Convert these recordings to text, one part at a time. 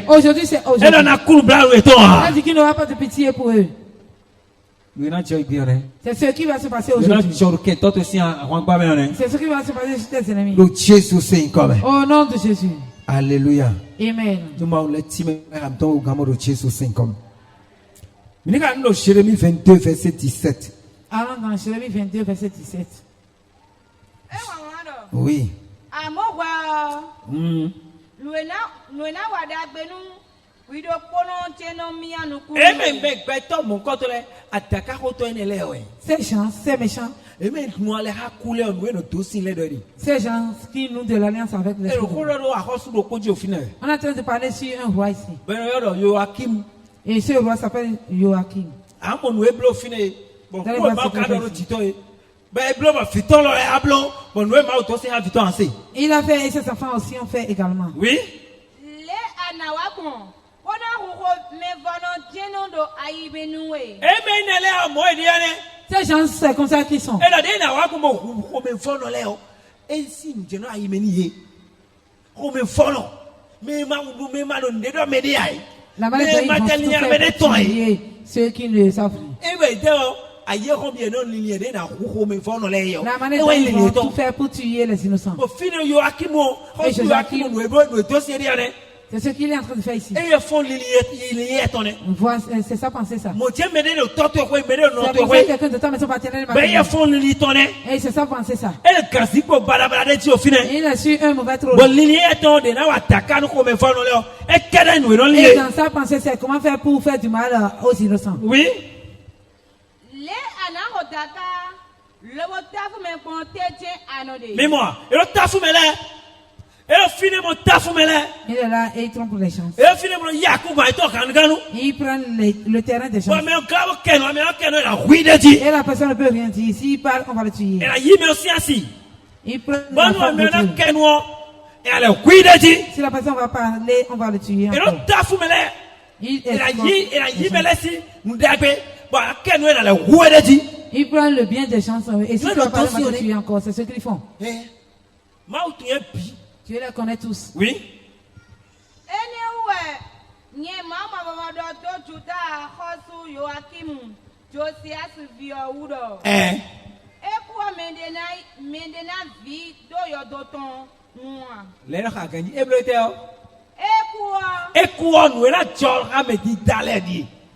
Aujourd'hui, c'est aujourd'hui. Elle dit qu'il n'aura pas de pitié pour eux. C'est ce qui va se passer aujourd'hui. C'est ce qui va se passer sur tes ennemis. Au nom de Jésus. Alléluia. Amen. Jérémie 22, verset 17. Allons dans Jérémie 22, verset 17. Oui. Ces gens, ces méchants. Ces gens qui nous de l'alliance avec les gens. On est en train de parler sur un roi ici. Et ce roi s'appelle Joachim. Il a fait et ses enfants aussi ont fait également. Oui. Ces gens, c'est comme ça qu'ils sont. La maladie, ils vont tout faire pour tuer ceux qui ne savent plus. La maladie, ils vont tout faire pour tuer les innocents. Et Joachim, c'est ce qu'il est en train de faire ici. C'est ça, pensez ça. C'est quelqu'un de temps, mais son partenaire et c'est ça, pensez ça. Il a su un mauvais trône. Et dans ça, pensez c'est comment faire pour faire du mal aux innocents. Oui. Mais moi, il est là et il trompe les chances. Il prend le terrain des chances. Et la personne ne peut rien dire. S'il parle, on va le tuer. Il prend la femme de Dieu. Si la personne va parler, on va le tuer. Il prend le bien des chances. Et si tu vas parler, on va le tuer encore. C'est ce qu'ils font. Tu les connais tous. Oui.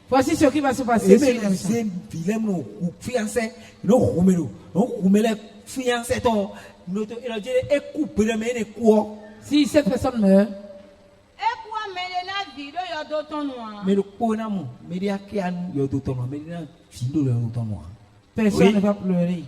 Voici ce qui va se passer. Si cette personne meurt, personne ne va pleurer.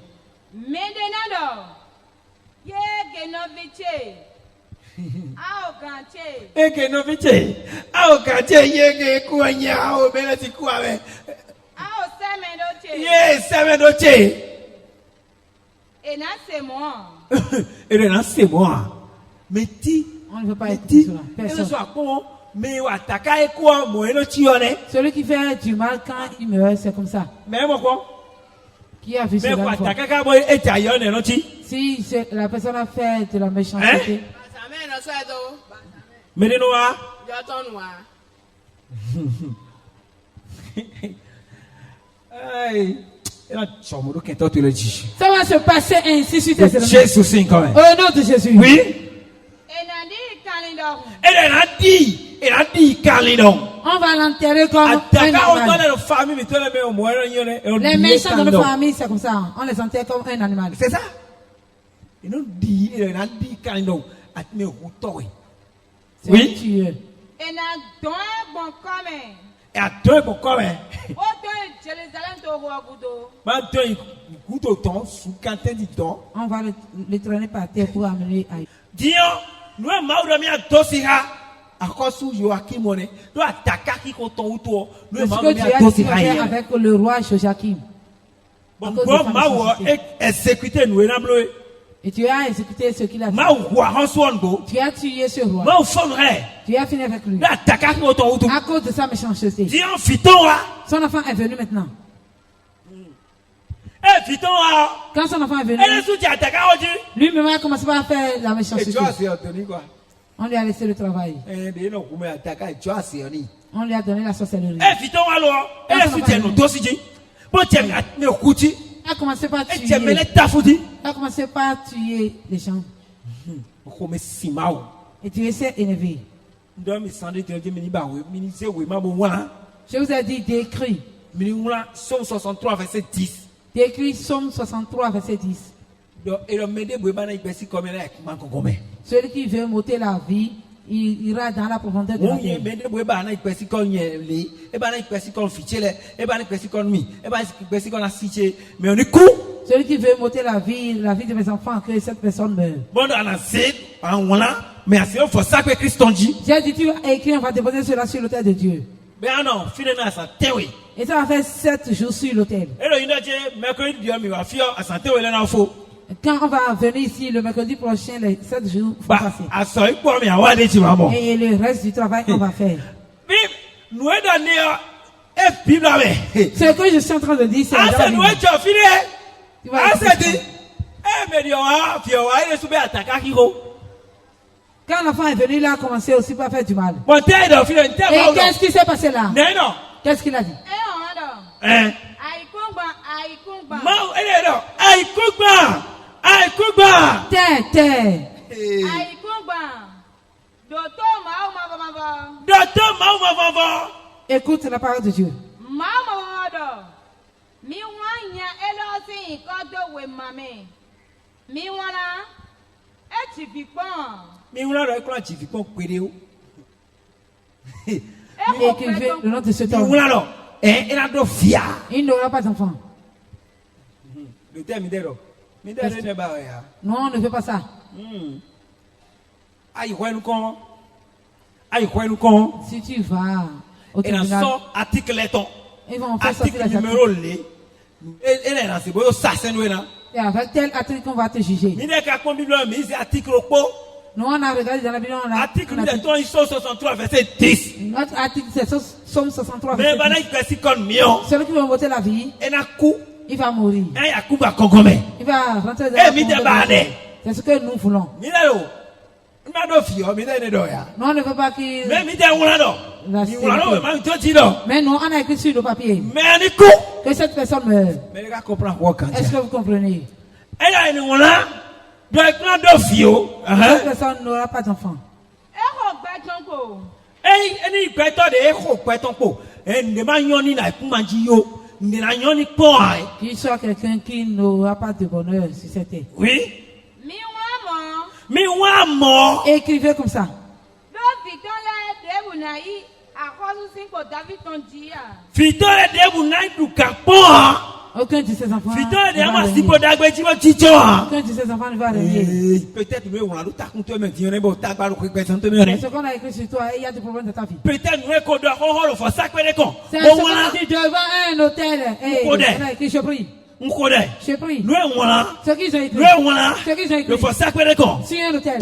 C'est moi. Mais on ne veut pas être cela. Personne. Celui qui fait du mal quand il meurt, c'est comme ça. Qui a vu cela? Si la personne a fait de la méchanceté. Ça va se passer ainsi sur tes ennemis. Au nom de Jésus. Oui. On va l'enterrer comme un animal. Les méchants de notre famille, c'est comme ça. On les enterre comme un animal. C'est ça. Oui. Tueux. Et à deux pour quoi? On va le traîner par terre pour amener à. Dis nous avec le roi Joachim. Et tu as exécuté ce qu'il a fait. Tu as tué ce roi. Tu as fini avec lui. À cause de sa méchanceté. Son enfant est venu maintenant. Quand son enfant est venu, lui-même a commencé à faire la méchanceté. On lui a laissé le travail. On lui a donné la sorcellerie. Il a commencé par tuer. Il a commencé par tuer les gens. Et tu essaies énervé. Je vous ai dit d'écrire. Somme 63, verset 10. D'écrire Somme 63, verset 10. Celui qui veut monter la vie, il ira dans la profondeur de la terre. Celui qui veut monter la vie de mes enfants, que cette personne meure. J'ai dit, tu vas écrire, on va déposer cela sur l'autel de Dieu. Et ça va faire 7 jours sur l'autel. Quand on va venir ici le mercredi prochain, les 7 jours vont passer. Et le reste du travail qu'on va faire. Ce que je suis en train de dire, c'est quand l'enfant est venu, il a commencé aussi par faire du mal. Et qu'est-ce qui s'est passé là? Qu'est-ce qu'il a dit? Écoute la parole de Dieu. Écrivez le nom de cet homme. Il n'aura pas d'enfant. Non, on ne veut pas ça. Si tu vas au tribunal, ils vont faire sortir la et avec tel article qu'on va te juger. Nous, on a regardé dans la Bible, article 63, verset 10. Notre article, c'est Somme 63, verset 10. Celui qui va voter la vie, il va mourir. Il va rentrer dans la vie. C'est ce que nous voulons. Nous, on ne veut pas qu'il... Mais nous, on a écrit sur le papier que cette personne meurt. Est-ce que vous comprenez? Cette personne n'aura pas d'enfant. Qu'il soit quelqu'un qui n'aura pas de bonheur sur cette terre. Oui. Écrivez comme ça. Aucun de ses enfants ne va régner. Peut-être ce qu'on a écrit sur toi, il y a des problèmes dans ta vie. Peut-être c'est ce qu'on a dit devant un hôtel. On a écrit, je prie. Je prie. Ce qu'ils ont écrit. Le sur un hôtel.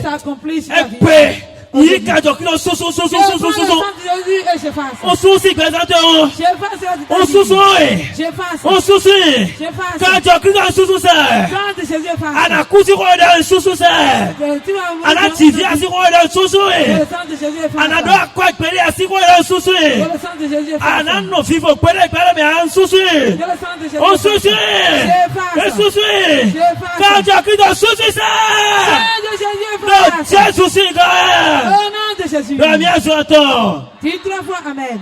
Ça accomplit sur la vie. Au nom de Jésus. Dis 3 fois Amen.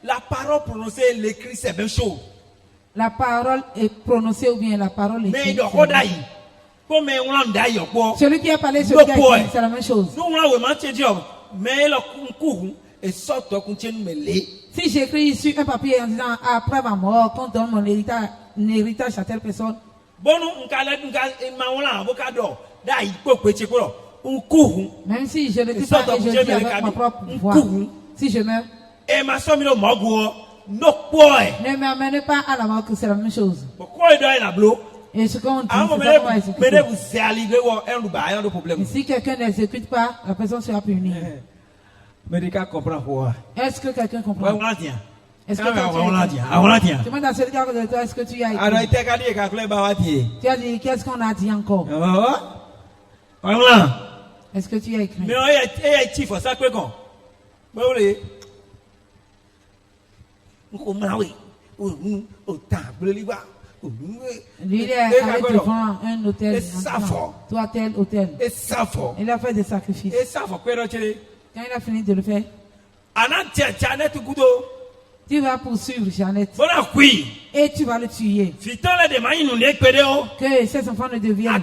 La parole prononcée, l'écrit, c'est la même chose. La parole est prononcée ou bien la parole est écrite. Celui qui a parlé, celui qui a écrit, c'est la même chose. Si j'écris sur un papier en disant après ma mort, qu'on donne mon héritage à telle personne, même si je ne dis pas et je dis avec ma propre voix, si je meurs, ne m'amène pas à la mort, que c'est la même chose. Et ce qu'on dit, si quelqu'un ne l'exécute pas, la personne sera punie. Est-ce que quelqu'un comprend? Est-ce que tu est-ce que tu as écrit? Tu as dit, qu'est-ce qu'on a dit encore? Est-ce que tu as écrit? Lui, il est allé devant un hôtel. Toi, tel hôtel. Il a fait des sacrifices. Quand il a fini de le faire, tu vas poursuivre Jeannette. Et tu vas le tuer. Que ces enfants ne deviennent.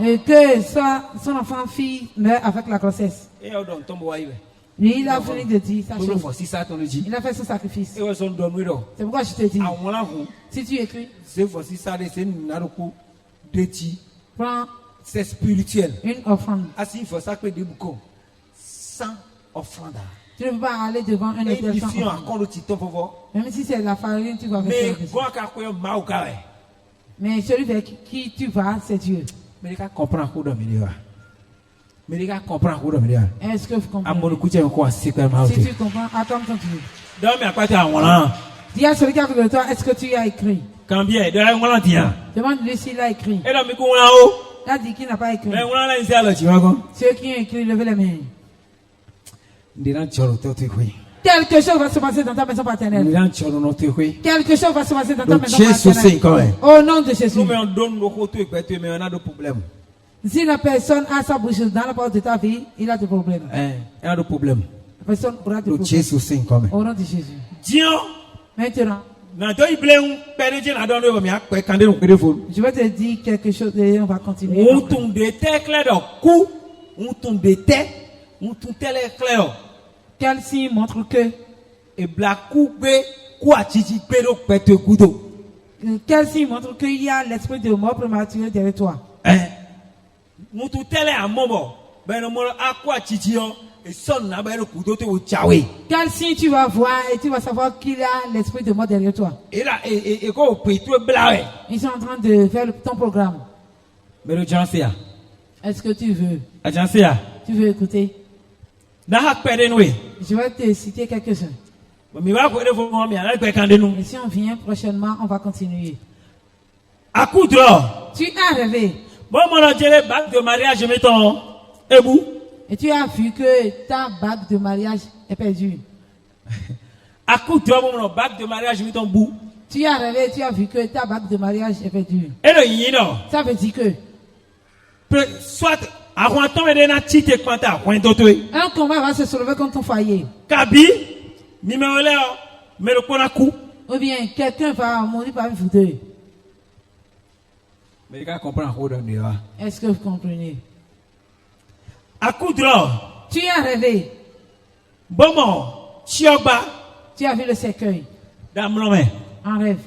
Et que son enfant fille meurt avec la grossesse. Lui, il a fini de dire ça. Il a fait son sacrifice. C'est pourquoi je te dis. Si tu écris, prends c'est spirituel. Une offrande. Ainsi, il faut ça que des boucons sans offrande. Tu ne peux pas aller devant un hôtel sans offrande. Même si c'est la farine, tu vas faire ça. Mais celui vers qui tu vas, c'est Dieu. Mais les gars comprennent Est-ce que vous comprenez? Si tu comprends, attends ton Dieu. Dis à celui qui est avec toi, est-ce que tu as écrit? Demande-lui s'il a écrit. Il a dit qu'il n'a pas écrit. Ceux qui ont écrit, levez les mains. Quelque chose va se passer dans ta maison paternelle. Quelque chose va se passer dans ta maison paternelle. Au nom de Jésus. Si la personne a sa bouche dans la porte de ta vie, il a des problèmes. La personne aura des problèmes. Au nom de Jésus. Maintenant, je vais te dire quelque chose et on va continuer. Quel signe montre que quel signe montre qu'il y a l'esprit de mort prématuré derrière toi? Quel signe tu vas voir et tu vas savoir qu'il y a l'esprit de mort derrière toi? Ils sont en train de faire ton programme. Est-ce que tu veux? Tu veux écouter? Je vais te citer quelques-uns. Et si on vient prochainement, on va continuer. Tu as rêvé. Bague de mariage, mettons. Et tu as vu que ta bague de mariage est perdue. Bague de mariage, mettons bout. Tu as rêvé et tu as vu que ta bague de mariage est perdue. Ça veut dire que soit un combat va se soulever contre ton foyer. Ou bien quelqu'un va mourir par une fauteuil. Est-ce que vous comprenez? Tu as rêvé. Tu as vu le cercueil. En rêve.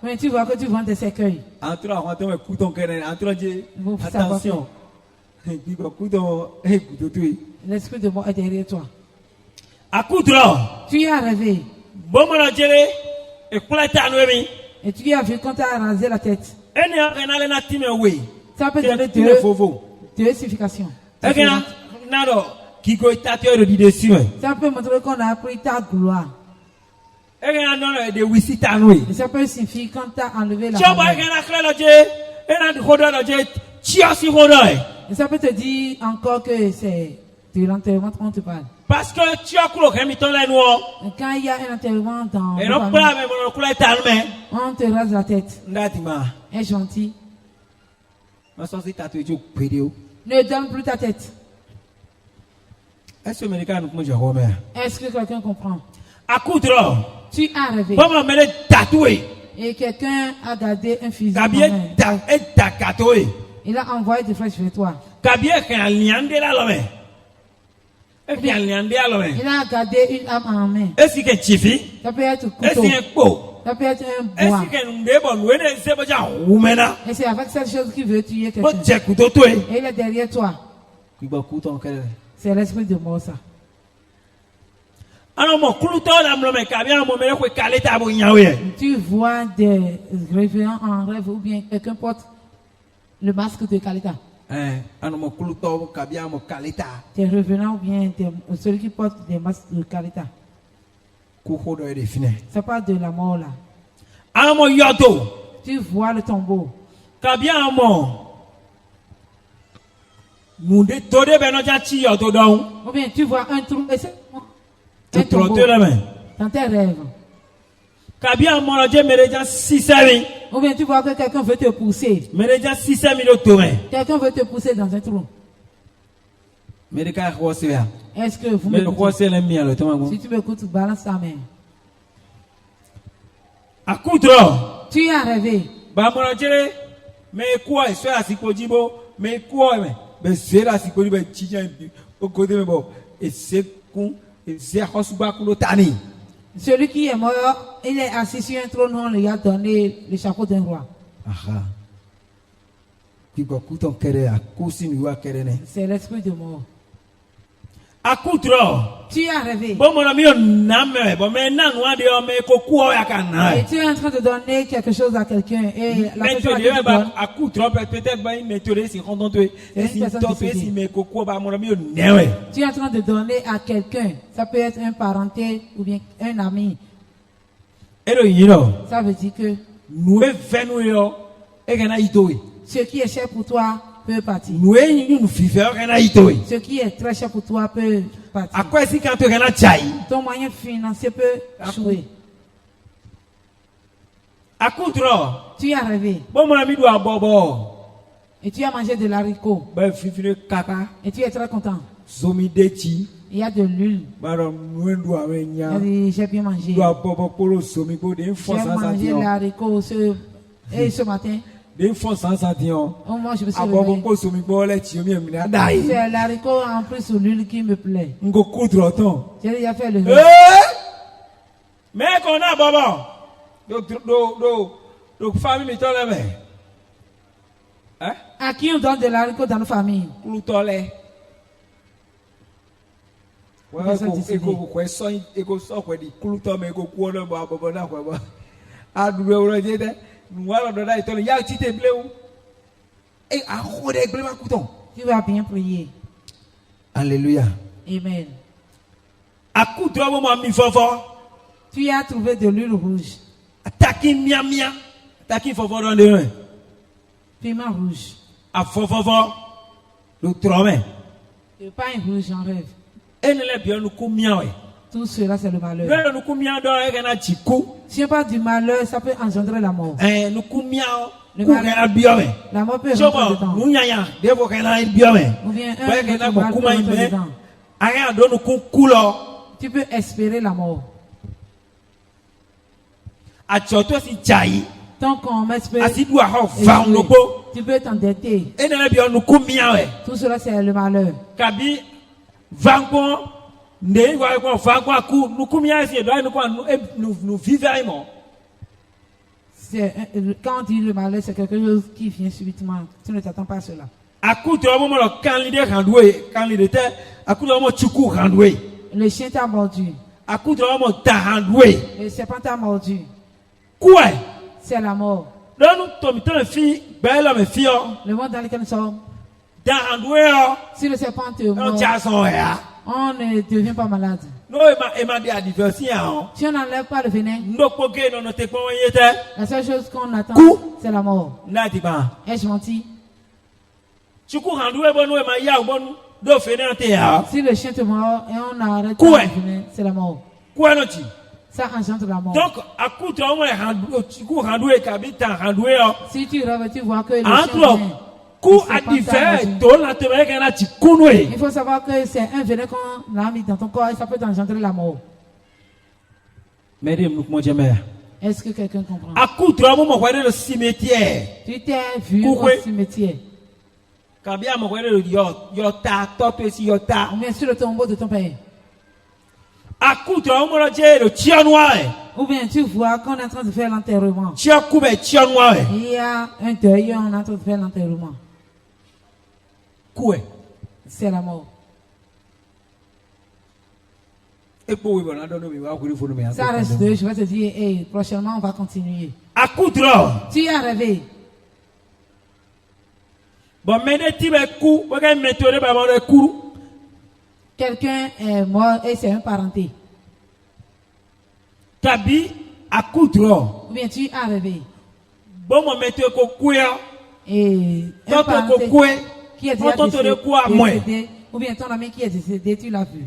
Mais tu vois que tu vois des cercueils. Attention. L'esprit de mort est derrière toi. Tu as rêvé. Et tu as vu quand tu as rasé la tête. Ça peut donner deux significations. Ça peut montrer qu'on a pris ta gloire. Et ça peut signifier quand tu as enlevé la gloire. Et ça peut te dire encore que c'est de l'enterrement qu'on te parle. Parce que quand il y a un enterrement dans on te rase la tête. Est gentil. Ne donne plus ta tête. Est-ce que quelqu'un comprend? Tu as rêvé. Et quelqu'un a gardé un fusil. Il a envoyé des flèches vers toi. Il a gardé une arme en main. Ça peut être couteau. Ça peut être un bois. Et c'est avec cette chose qu'il veut tuer quelqu'un. Et il est derrière toi. C'est l'esprit de mort, ça. Tu vois des révérends en rêve ou bien quelqu'un porte le masque de Kalita. Des révérends ou bien celui qui porte des masques de Kalita. Ça parle de la mort là. Tu vois le tombeau. Ou bien tu vois un trou. Un tombeau dans tes rêves. Ou bien tu vois que quelqu'un veut te pousser. Quelqu'un veut te pousser dans un trou. Est-ce que vous m'écoutez? Si tu m'écoutes, balance ta main. Tu as rêvé. Celui qui est mort, il est assis sur un trône, on lui a donné le chapeau d'un roi. C'est l'esprit de mort. Tu as rêvé. Et tu es en train de donner quelque chose à quelqu'un. Et la personne qui tu es en train de donner à quelqu'un. Ça peut être un parenté ou bien un ami. Ça veut dire que ce qui est cher pour toi peut partir. Ce qui est très cher pour toi peut partir. Ton moyen financier peut jouer. Tu as rêvé. Et tu as mangé de l'haricot. Et tu es très content. Il y a de l'huile. J'ai bien mangé. J'ai mangé l'haricot ce matin. Oh, moi, je me suis réveillé. C'est l'haricot en plus sur l'huile qui me plaît. J'ai déjà fait le rêve. Mais qu'on a baba. Donc famille à qui on donne de l'haricot dans nos familles? Tu vas bien prier. Alléluia. Amen. Tu as trouvé de l'huile rouge. Piment rouge. Le pain rouge en rêve. Tout cela, c'est le malheur. Si on parle du malheur, ça peut engendrer la mort. Le malheur, la mort peut rentrer dedans. Ou bien un mal peut rentrer dedans. Tu peux espérer la mort. Tant qu'on m'espère, tu peux t'endetter. Tout cela, c'est le malheur. Quand on dit le malheur, c'est quelque chose qui vient subitement. Tu ne t'attends pas à cela. Le chien t'a mordu. Le serpent t'a mordu. C'est la mort. Le monde dans lequel nous sommes. Si le serpent te mord, on ne devient pas malade. Si on n'enlève pas le venin, la seule chose qu'on attend, c'est la mort. Est-ce menti? Si le chien te mord et on arrête pas le venin, c'est la mort. Ça engendre la mort. Donc, si tu rêves, tu vois que le chien il faut savoir que c'est un venin qu'on a mis dans ton corps et ça peut engendrer la mort. Est-ce que quelqu'un comprend? Tu t'es vu au cimetière. Ou bien sur le tombeau de ton père. Ou bien tu vois qu'on est en train de faire l'enterrement. Il y a un deuil, on est en train de faire l'enterrement. C'est la mort. Ça reste, je vais te dire, hey, prochainement on va continuer. À coudre. Tu as rêvé. Quelqu'un est mort et c'est un parenté. Tabi à coudre. Ou bien tu as rêvé. Bon moment et un parenté qui est déjà décédé, ou bien ton ami qui est décédé, tu l'as vu.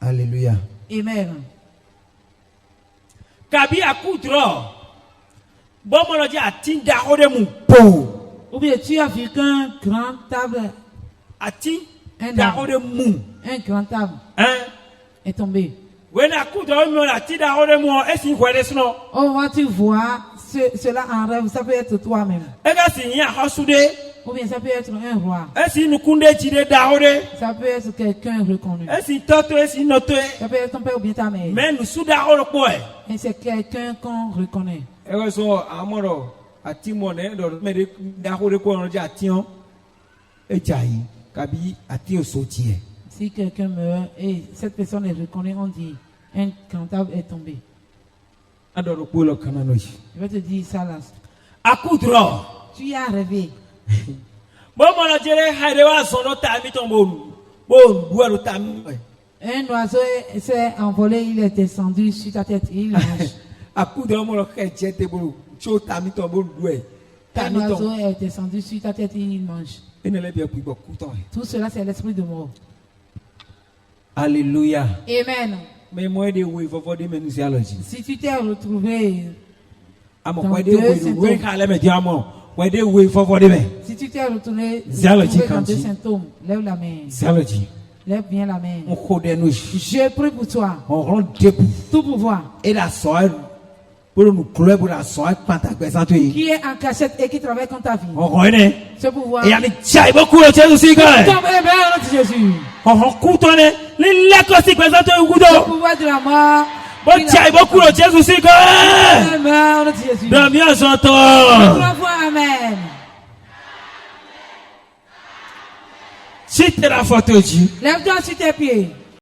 Alléluia. Amen. Kabi à coudre. Bon moment dit à tinda odemu. Ou bien tu as vu qu'un grand table à tinda odemu. Un grand table est tombé. Oh, moi tu vois cela en rêve, ça peut être toi-même. Ou bien ça peut être un roi. Ça peut être quelqu'un reconnu. Ça peut être ton père ou bien ta mère. Et c'est quelqu'un qu'on reconnaît. Si quelqu'un meurt et cette personne est reconnue, on dit un comptable est tombé. Je vais te dire ça là. Tu as rêvé. Un oiseau s'est envolé, il est descendu sur ta tête, il mange. Un oiseau est descendu sur ta tête, il mange. Tout cela, c'est l'esprit de mort. Alléluia. Amen. Si tu t'es retrouvé dans deux symptômes, si tu t'es retrouvé dans deux symptômes, lève la main. Lève bien la main. Je prie pour toi. Tout pouvoir. Qui est en cachette et qui travaille contre ta vie. Ce pouvoir. Jésus. Le pouvoir de la mort. Amen. Lève-toi sur tes pieds.